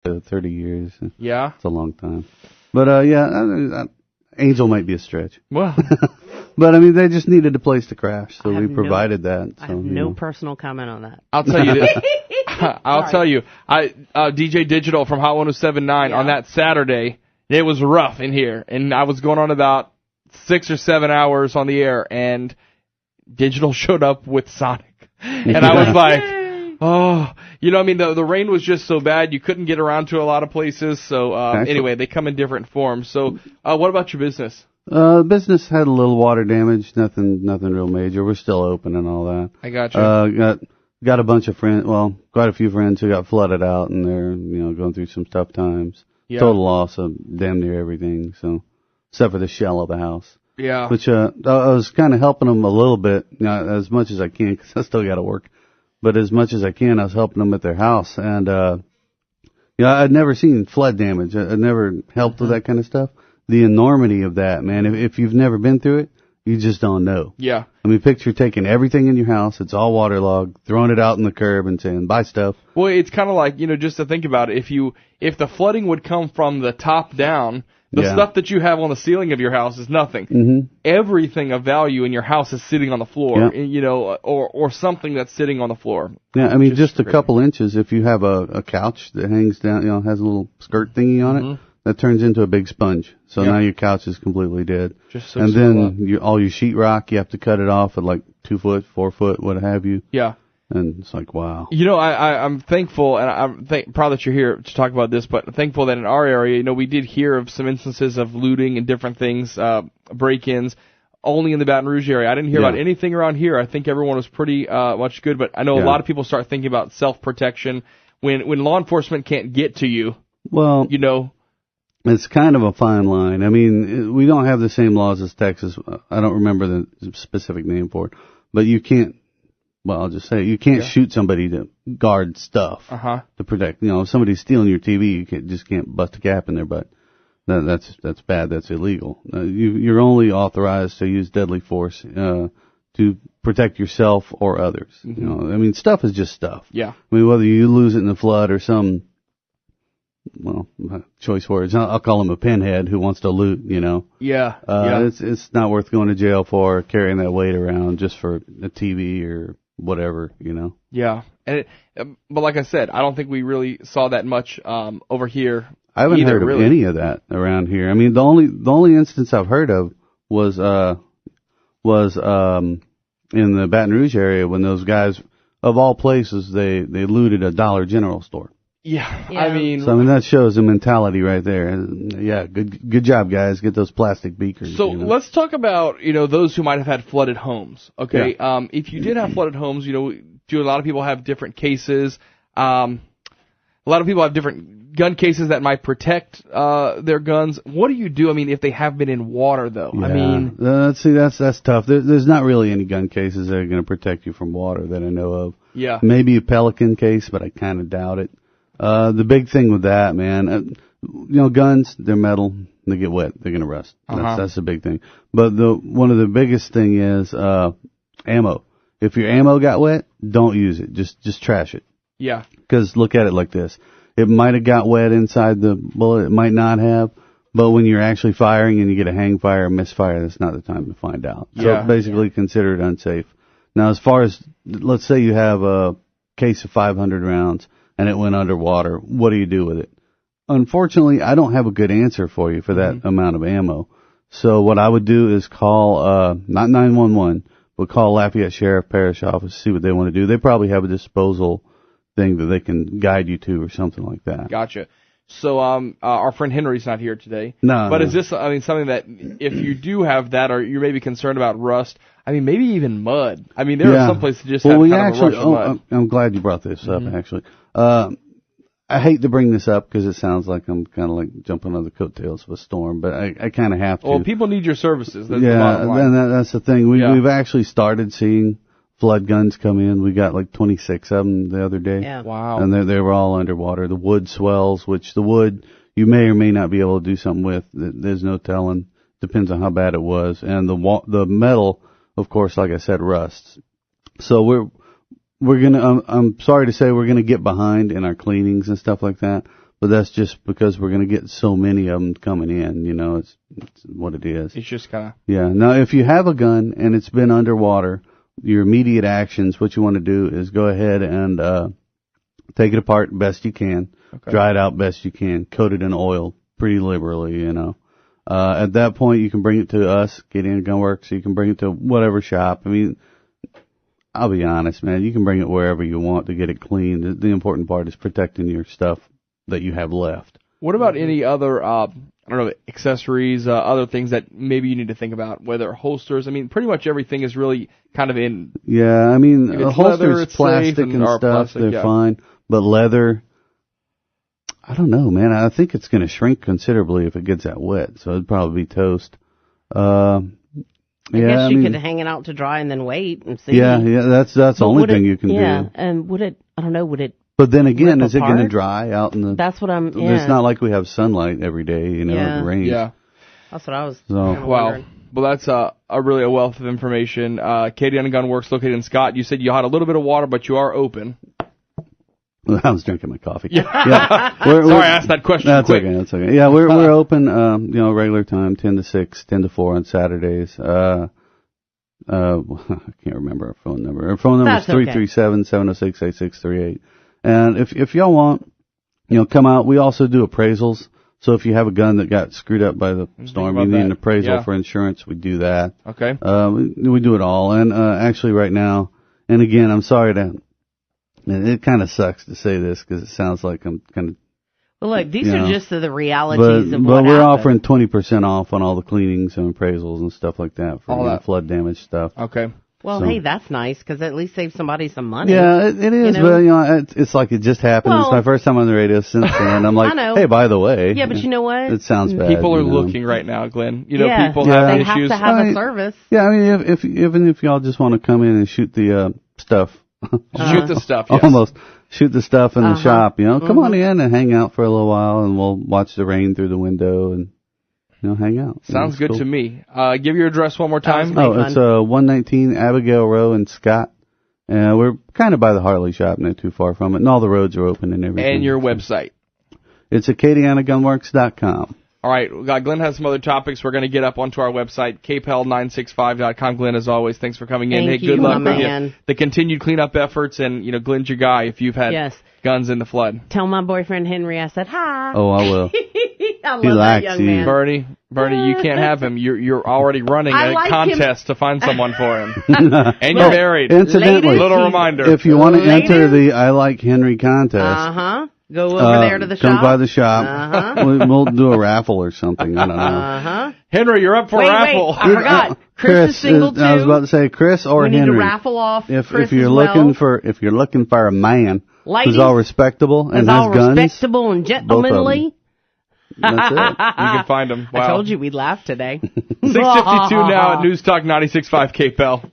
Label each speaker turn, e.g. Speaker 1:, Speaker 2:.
Speaker 1: 30 years.
Speaker 2: Yeah.
Speaker 1: It's a long time. But, Angel might be a stretch.
Speaker 2: Well.
Speaker 1: But, I mean, they just needed a place to crash, so we provided
Speaker 3: that.
Speaker 1: So,
Speaker 3: I have no personal comment on that.
Speaker 2: I'll tell you this. I'll tell you. DJ Digital from Hot 107.9 on that Saturday, it was rough in here. And I was going on about 6 or 7 hours on the air, and Digital showed up with Sonic. And I was like, oh, you know, I mean, the rain was just so bad, you couldn't get around to a lot of places. So, anyway, they come in different forms. So, what about your business?
Speaker 1: Business had a little water damage, nothing real major. We're still open and all that.
Speaker 2: I got you.
Speaker 1: Got a bunch of friends, quite a few friends who got flooded out, and they're, going through some tough times. Yeah. Total loss of damn near everything, so, except for the shell of the house.
Speaker 2: Yeah.
Speaker 1: Which, I was kind of helping them a little bit, as much as I can, because I still got to work. But as much as I can, I was helping them at their house. And, I'd never seen flood damage. I'd never helped with that kind of stuff. The enormity of that, man. If you've never been through it, you just don't know.
Speaker 2: Yeah.
Speaker 1: I mean, picture taking everything in your house, it's all waterlogged, throwing it out in the curb and saying, buy stuff.
Speaker 2: Well, it's kind of like, just to think about it, if the flooding would come from the top down, the stuff that you have on the ceiling of your house is nothing.
Speaker 1: Mm-hmm.
Speaker 2: Everything of value in your house is sitting on the floor, or something that's sitting on the floor.
Speaker 1: Yeah, I mean, just a couple inches, if you have a couch that hangs down, has a little skirt thingy on it, that turns into a big sponge. So now your couch is completely dead. And then all your sheetrock, you have to cut it off at like 2 foot, 4 foot, what have you.
Speaker 2: Yeah.
Speaker 1: And it's like, wow.
Speaker 2: I'm thankful, and I'm proud that you're here to talk about this, but thankful that in our area, we did hear of some instances of looting and different things, break-ins, only in the Baton Rouge area. I didn't hear about anything around here. I think everyone was pretty much good, but I know a lot of people start thinking about self-protection when law enforcement can't get to you.
Speaker 1: Well, it's kind of a fine line. I mean, we don't have the same laws as Texas. I don't remember the specific name for it, but you can't. Well, I'll just say you can't shoot somebody to guard stuff to protect. If somebody's stealing your TV, you can't bust a gap in their butt. That's bad. That's illegal. You're only authorized to use deadly force to protect yourself or others. I mean, stuff is just stuff.
Speaker 2: Yeah.
Speaker 1: I mean, whether you lose it in the flood or some, choice words. I'll call him a pinhead who wants to loot.
Speaker 2: Yeah.
Speaker 1: It's not worth going to jail for carrying that weight around just for a TV or whatever,
Speaker 2: Yeah, and but like I said, I don't think we really saw that much over here.
Speaker 1: I haven't heard of any of that around here. I mean, the only instance I've heard of was in the Baton Rouge area when those guys, of all places, they looted a Dollar General store.
Speaker 2: Yeah. I mean,
Speaker 1: that shows the mentality right there. Yeah, good job, guys. Get those plastic beakers.
Speaker 2: So let's talk about those who might have had flooded homes. Okay, if you did have flooded homes, do a lot of people have different cases? A lot of people have different gun cases that might protect their guns. What do you do? I mean, if they have been in water, though.
Speaker 1: Yeah.
Speaker 2: I mean,
Speaker 1: that's tough. There's not really any gun cases that are going to protect you from water that I know of.
Speaker 2: Yeah.
Speaker 1: Maybe a Pelican case, but I kind of doubt it. The big thing with that, man, guns, they're metal, they get wet, they're going to rust. That's the big thing. But one of the biggest thing is, ammo. If your ammo got wet, don't use it. Just trash it.
Speaker 2: Yeah.
Speaker 1: Because look at it like this. It might have got wet inside the bullet, it might not have, but when you're actually firing and you get a hang fire or misfire, that's not the time to find out. So basically consider it unsafe. Now, as far as, let's say you have a case of 500 rounds, and it went underwater, what do you do with it? Unfortunately, I don't have a good answer for you for that amount of ammo. So what I would do is call, not 911, but call Lafayette Sheriff Parish Office, see what they want to do. They probably have a disposal thing that they can guide you to or something like that.
Speaker 2: Gotcha. So our friend Henry's not here today.
Speaker 1: No.
Speaker 2: But is this, something that if you do have that or you're maybe concerned about rust, maybe even mud. There are some places that just have kind of a rush of mud.
Speaker 1: I'm glad you brought this up, actually. I hate to bring this up because it sounds like I'm kind of like jumping on the coattails of a storm, but I kind of have to.
Speaker 2: Well, people need your services. That's the bottom line.
Speaker 1: And that's the thing. We've actually started seeing flood guns come in. We got like 26 of them the other day.
Speaker 3: Yeah.
Speaker 2: Wow.
Speaker 1: And they were all underwater. The wood swells, which the wood you may or may not be able to do something with. There's no telling. Depends on how bad it was. And the metal, of course, like I said, rusts. So we're gonna, I'm sorry to say we're gonna get behind in our cleanings and stuff like that, but that's just because we're going to get so many of them coming in. You know, it's what it is.
Speaker 2: It's just kind of...
Speaker 1: Yeah. Now, if you have a gun and it's been underwater, your immediate actions, what you want to do is go ahead and take it apart best you can, dry it out best you can, coat it in oil pretty liberally, you know. At that point, you can bring it to us, Gideon Gun Works. You can bring it to whatever shop. I mean, I'll be honest, man. You can bring it wherever you want to get it clean. The important part is protecting your stuff that you have left.
Speaker 2: What about any other, I don't know, accessories, other things that maybe you need to think about, whether holsters? I mean, pretty much everything is really kind of in...
Speaker 1: Yeah, I mean, holsters,
Speaker 2: leather,
Speaker 1: plastic and stuff, plastic, they're fine. But leather, I don't know, man. I think it's going to shrink considerably if it gets that wet, so it'd probably be toast.
Speaker 3: I guess you could hang it out to dry and then wait and see.
Speaker 1: Yeah, that's the only thing you can do.
Speaker 3: Yeah, and would it, I don't know, would it...
Speaker 1: But then again, is it going to dry out in the...
Speaker 3: That's what I'm...
Speaker 1: It's not like we have sunlight every day, you know, it rains.
Speaker 2: Yeah.
Speaker 3: That's what I was wondering.
Speaker 2: Well, that's really a wealth of information. Katie on Gun Works, located in Scott. You said you had a little bit of water, but you are open.
Speaker 1: I was drinking my coffee.
Speaker 2: Yeah. Sorry, I asked that question quick.
Speaker 1: That's okay. Yeah, we're open, regular time, 10 to 6, 10 to 4 on Saturdays. I can't remember our phone number. Our phone number is 337-706-8638. And if y'all want, come out. We also do appraisals. So if you have a gun that got screwed up by the storm, you need an appraisal for insurance, we do that.
Speaker 2: Okay.
Speaker 1: We do it all. And actually right now, and again, I'm sorry it kind of sucks to say this because it sounds like I'm kind of...
Speaker 3: Well, look, these are just the realities of what
Speaker 1: But we're
Speaker 3: happened.
Speaker 1: offering 20% off on all the cleanings and appraisals and stuff like that for all that flood damage stuff.
Speaker 2: Okay.
Speaker 3: Well, hey, that's nice because at least save somebody some money.
Speaker 1: Yeah, it is, but it's like it just happened. It's my first time on the radio since then. I'm like, hey, by the way.
Speaker 3: Yeah, but you know what?
Speaker 1: It sounds bad.
Speaker 2: People are looking right now, Glenn. People have issues.
Speaker 3: They have to have a service.
Speaker 1: Yeah, I mean, even if y'all just want to come in and shoot the stuff.
Speaker 2: Shoot the stuff, yes.
Speaker 1: Almost. Shoot the stuff in the shop, come on in and hang out for a little while and we'll watch the rain through the window and, hang out.
Speaker 2: Sounds good to me. Give your address one more time.
Speaker 1: It's 119 Abigail Row in Scott. We're kind of by the Harley shop, not too far from it, and all the roads are open and everything.
Speaker 2: And your website?
Speaker 1: It's acadianagunworks.com.
Speaker 2: All right, Glenn has some other topics we're going to get up onto our website, kpel965.com. Glenn, as always, thanks for coming in.
Speaker 3: Thank
Speaker 2: good
Speaker 3: you,
Speaker 2: luck
Speaker 3: my
Speaker 2: with
Speaker 3: man.
Speaker 2: the continued cleanup efforts, and Glenn's your guy if you've had guns in the flood.
Speaker 3: Tell my boyfriend Henry I said hi.
Speaker 1: Oh, I will.
Speaker 3: I love that young man.
Speaker 2: Bernie, you can't have him. You're already running a contest to find someone for him, and you're married.
Speaker 1: Incidentally,
Speaker 2: little reminder.
Speaker 1: If you want to enter the I Like Henry contest.
Speaker 3: Go over there to the shop.
Speaker 1: Come by the shop. We'll do a raffle or something. I don't know.
Speaker 2: Henry, you're up for a raffle.
Speaker 3: I forgot. Chris is single too.
Speaker 1: I was about to say Chris or
Speaker 3: we need
Speaker 1: Henry.
Speaker 3: to raffle off
Speaker 1: If
Speaker 3: Chris
Speaker 1: you're looking for a man who's all respectable and has guns,
Speaker 3: respectable and gentlemanly.
Speaker 1: That's it.
Speaker 2: You can find him. Wow.
Speaker 3: I told you we'd laugh today.
Speaker 2: 6:52 now at News Talk 96.5 KPEL.